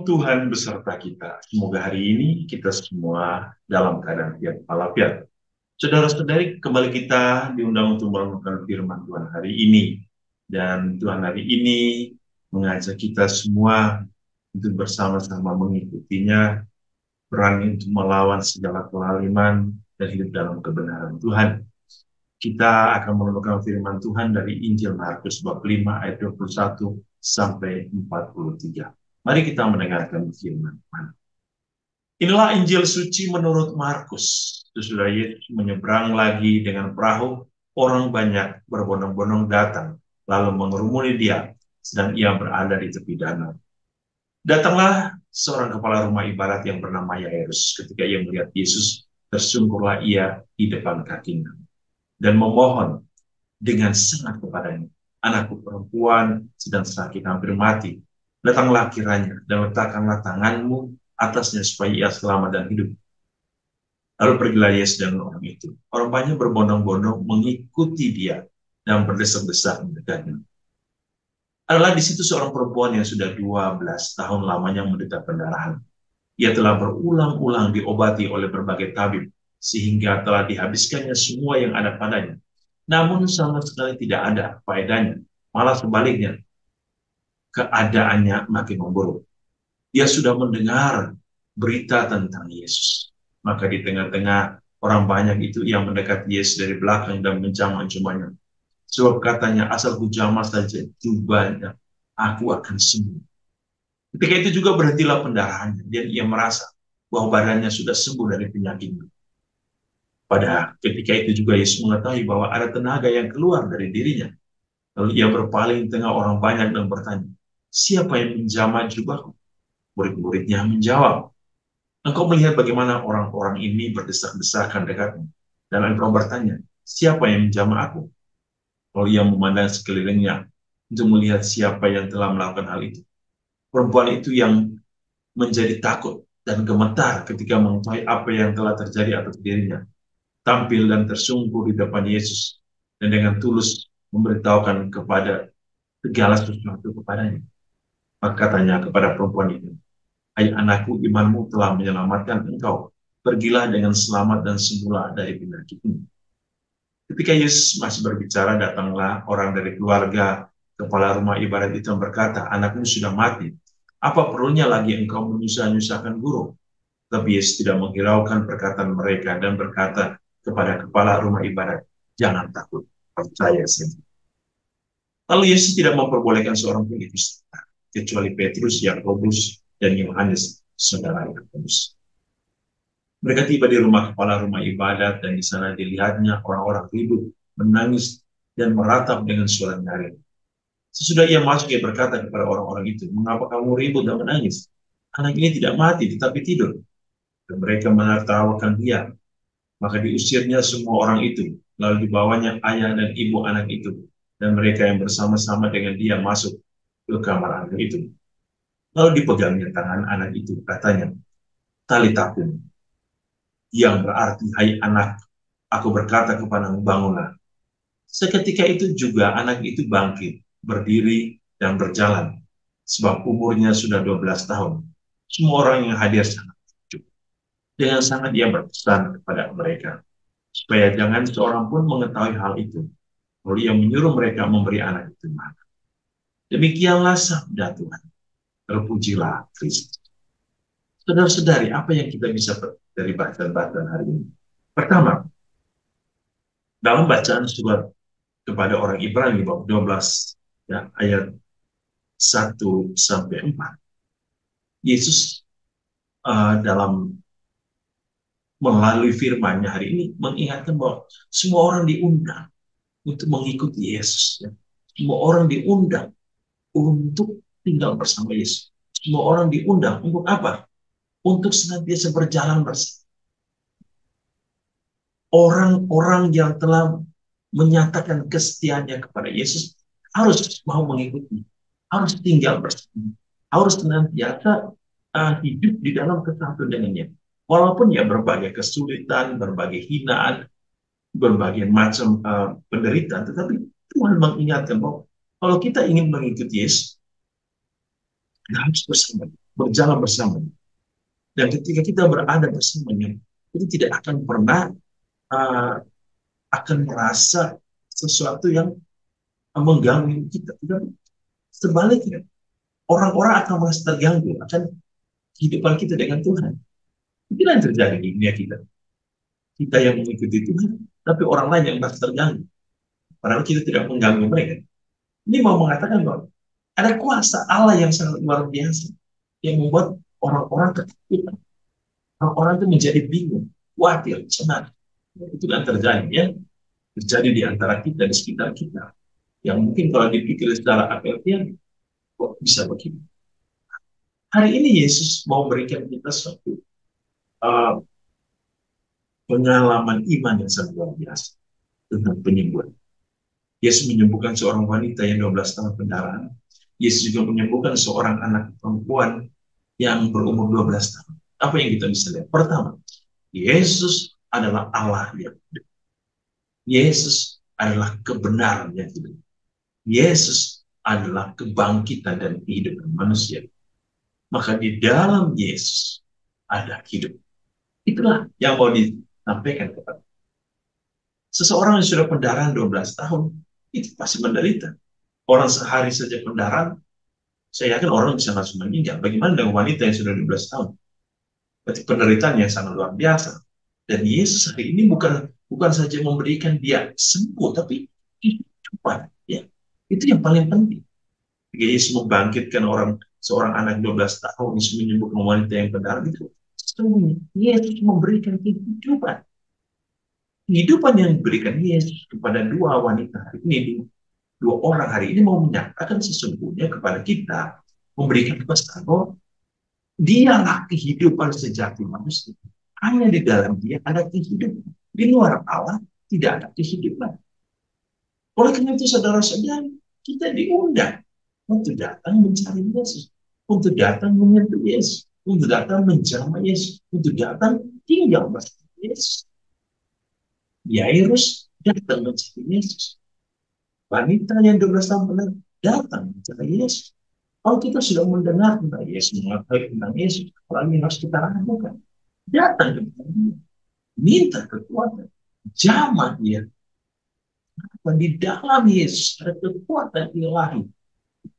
Shalom Tuhan beserta kita. Semoga hari ini kita semua dalam keadaan sehat walafiat. Saudara-saudari, kembali kita diundang untuk merenungkan firman Tuhan hari ini. Dan Tuhan hari ini mengajak kita semua untuk bersama-sama mengikutinya, berani untuk melawan segala kelaliman dan hidup dalam kebenaran Tuhan. Kita akan merenungkan firman Tuhan dari Injil Markus bab 5 ayat 21 sampai 43. Mari kita mendengarkan firman Tuhan. Inilah Injil suci menurut Markus. Sesudah Yesus menyeberang lagi dengan perahu, orang banyak berbondong-bondong datang, lalu mengerumuni dia, sedang ia berada di tepi danau. Datanglah seorang kepala rumah ibadat yang bernama Yairus. Ketika ia melihat Yesus, tersungkurlah ia di depan kakinya dan memohon dengan sangat kepadanya, "Anakku perempuan sedang sakit hampir mati. Datanglah kiranya dan letakkanlah tanganmu atasnya supaya ia selamat dan hidup." Lalu pergilah Yesus dengan orang itu. Orang banyak berbondong-bondong mengikuti dia dan berdesak-desak mendekatnya. Adalah di situ seorang perempuan yang sudah 12 tahun lamanya menderita pendarahan. Ia telah berulang-ulang diobati oleh berbagai tabib, sehingga telah dihabiskannya semua yang ada padanya. Namun sama sekali tidak ada faedahnya. Malah sebaliknya, keadaannya makin memburuk. Dia sudah mendengar berita tentang Yesus. Maka di tengah-tengah orang banyak itu yang mendekat Yesus dari belakang dan menjamah-jamahnya. Sebab katanya, "Asal ku jamah saja jubahnya, aku akan sembuh." Ketika itu juga berhentilah pendarahannya, dan ia merasa bahwa badannya sudah sembuh dari penyakitnya. Pada ketika itu juga Yesus mengetahui bahwa ada tenaga yang keluar dari dirinya. Lalu ia berpaling di tengah orang banyak dan bertanya, "Siapa yang menjamah jubahku?" Murid-muridnya menjawab, "Engkau melihat bagaimana orang-orang ini berdesak-desakan dekatmu. Dan engkau bertanya, siapa yang menjamah aku?" Lalu ia memandang sekelilingnya untuk melihat siapa yang telah melakukan hal itu. Perempuan itu yang menjadi takut dan gemetar ketika mengetahui apa yang telah terjadi atas dirinya, tampil dan tersungkur di depan Yesus dan dengan tulus memberitahukan kepada segala sesuatu kepadanya. Maka katanya kepada perempuan itu, "Hai anakku, imanmu telah menyelamatkan engkau. Pergilah dengan selamat dan sembuhlah dari penyakitmu." Ketika Yesus masih berbicara, datanglah orang dari keluarga kepala rumah ibadat itu yang berkata, "Anakmu sudah mati. Apa perlunya lagi engkau menyusah-nyusahkan guru?" Tapi Yesus tidak menghiraukan perkataan mereka dan berkata kepada kepala rumah ibadat, "Jangan takut, percaya saja." Lalu Yesus tidak memperbolehkan seorang pun itu kecuali Petrus, Yakobus, dan Yohanes, saudara Yakobus. Mereka tiba di rumah kepala rumah ibadat dan di sana dilihatnya orang-orang ribut, menangis, dan meratap dengan suara nyaring. Sesudah ia masuk, ia berkata kepada orang-orang itu, "Mengapa kamu ribut dan menangis? Anak ini tidak mati, tetapi tidur." Dan mereka menertawakan dia. Maka diusirnya semua orang itu, lalu dibawanya ayah dan ibu anak itu, dan mereka yang bersama-sama dengan dia masuk ke kamar anak itu. Lalu dipegangnya tangan anak itu, katanya, "Talitakum," yang berarti, "Hai anak, aku berkata kepadamu, bangunlah." Seketika itu juga anak itu bangkit, berdiri, dan berjalan, sebab umurnya sudah 12 tahun. Semua orang yang hadir sangat takjub. Dengan sangat ia berpesan kepada mereka, supaya jangan seorang pun mengetahui hal itu. Lalu ia menyuruh mereka memberi anak itu makan. Demikianlah sabda Tuhan. Terpujilah Kristus. Saudara-saudari, apa yang kita bisa dari bacaan-bacaan hari ini? Pertama, dalam bacaan surat kepada orang Ibrani bab 12 ya, ayat 1 sampai 4, Yesus dalam melalui firman-Nya hari ini mengingatkan bahwa semua orang diundang untuk mengikuti Yesus. Ya. Semua orang diundang untuk tinggal bersama Yesus. Semua orang diundang untuk apa? Untuk senantiasa berjalan bersama. Orang-orang yang telah menyatakan kesetiaannya kepada Yesus harus mau mengikuti, harus tinggal bersama, harus senantiasa hidup di dalam kesatuan dengannya. Walaupun ya berbagai kesulitan, berbagai hinaan, berbagai macam penderitaan, tetapi Tuhan mengingatkan bahwa kalau kita ingin mengikuti Yesus, kita harus bersama. berjalan bersamanya. Dan ketika kita berada bersamanya, kita tidak akan pernah uh, akan merasa sesuatu yang mengganggu kita. Sebaliknya, orang-orang akan merasa terganggu akan kehidupan kita dengan Tuhan. Itulah yang terjadi di dunia kita. Kita yang mengikuti Tuhan, tapi orang lain yang merasa terganggu. Padahal kita tidak mengganggu mereka. Ini mau mengatakan bahwa ada kuasa Allah yang sangat luar biasa yang membuat orang-orang ketakutan. Orang-orang itu menjadi bingung, khawatir, cemas. Itu yang terjadi, ya. Terjadi di antara kita, di sekitar kita. Yang mungkin kalau dipikir secara akal-akalan, kok bisa begitu? Hari ini Yesus mau berikan kita suatu uh, pengalaman iman yang sangat luar biasa tentang penyembuhan. Yesus menyembuhkan seorang wanita yang 12 tahun pendarahan. Yesus juga menyembuhkan seorang anak perempuan yang berumur 12 tahun. Apa yang kita bisa lihat? Pertama, Yesus adalah Allah yang hidup. Yesus adalah kebenaran yang hidup. Yesus adalah kebangkitan dan kehidupan manusia. Maka di dalam Yesus ada hidup. Itulah yang mau disampaikan kepada seseorang yang sudah pendarahan 12 tahun, itu pasti menderita. Orang sehari saja pendarahan, saya yakin orang bisa langsung meninggal. Bagaimana dengan wanita yang sudah 12 tahun? Berarti penderitaan yang sangat luar biasa. Dan Yesus hari ini bukan saja memberikan dia sembuh, tapi kehidupan. Ya. Itu yang paling penting. Jika Yesus membangkitkan seorang anak 12 tahun, Yesus menyembuhkan wanita yang pendarahan, itu sesungguhnya Yesus memberikan kehidupan. Kehidupan yang diberikan Yesus kepada dua wanita hari ini, dua orang hari ini mau menyatakan sesungguhnya kepada kita, memberikan pesan bahwa dialah kehidupan sejati manusia. Hanya di dalam dia ada kehidupan. Di luar Allah tidak ada kehidupan. Oleh karena itu saudara-saudara, kita diundang untuk datang mencari Yesus, untuk datang menyentuh Yesus, untuk datang menjamah Yesus, untuk datang tinggal bersama Yesus. Yairus datang mencari Yesus. Wanita yang 12 tahun benar datang mencari Yesus. Kalau kita sudah mendengar tentang Yesus, mengetahui tentang Yesus, apa yang harus kita lakukan? Datang kepada dia, minta kekuatan, jamah dia. Dan di dalam Yesus ada kekuatan ilahi,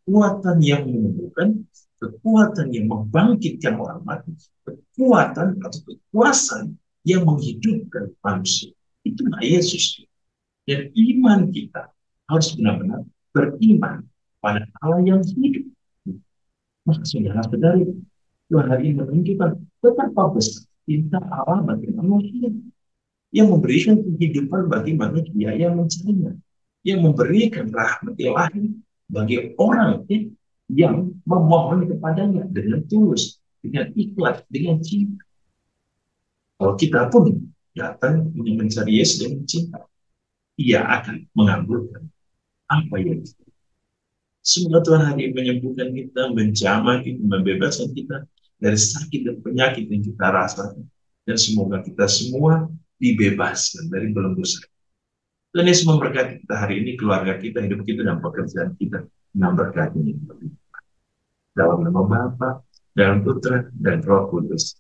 kekuatan yang menyembuhkan, kekuatan yang membangkitkan orang mati, kekuatan atau kekuasaan yang menghidupkan manusia. Itulah Yesus. Dan iman kita harus benar-benar beriman pada Allah yang hidup. Maka saudara-saudari, Tuhan hari ini menunjukkan betapa besar cinta Allah bagi manusia, yang memberikan kehidupan bagi manusia yang mencarinya, yang memberikan rahmat ilahi bagi orang yang memohon kepadanya dengan tulus, dengan ikhlas, dengan cinta. Kalau kita pun datang mencari Yesus dengan cinta, ia akan mengabulkan apa yang kita. Semoga Tuhan hari ini menyembuhkan kita, menjamah kita, membebaskan kita dari sakit dan penyakit yang kita rasakan. Dan semoga kita semua dibebaskan dari belenggu sakit. Dan Yesus memberkati kita hari ini, keluarga kita, hidup kita, dan pekerjaan kita. Memberkati kita. Dalam nama Bapa dan Putra dan Roh Kudus.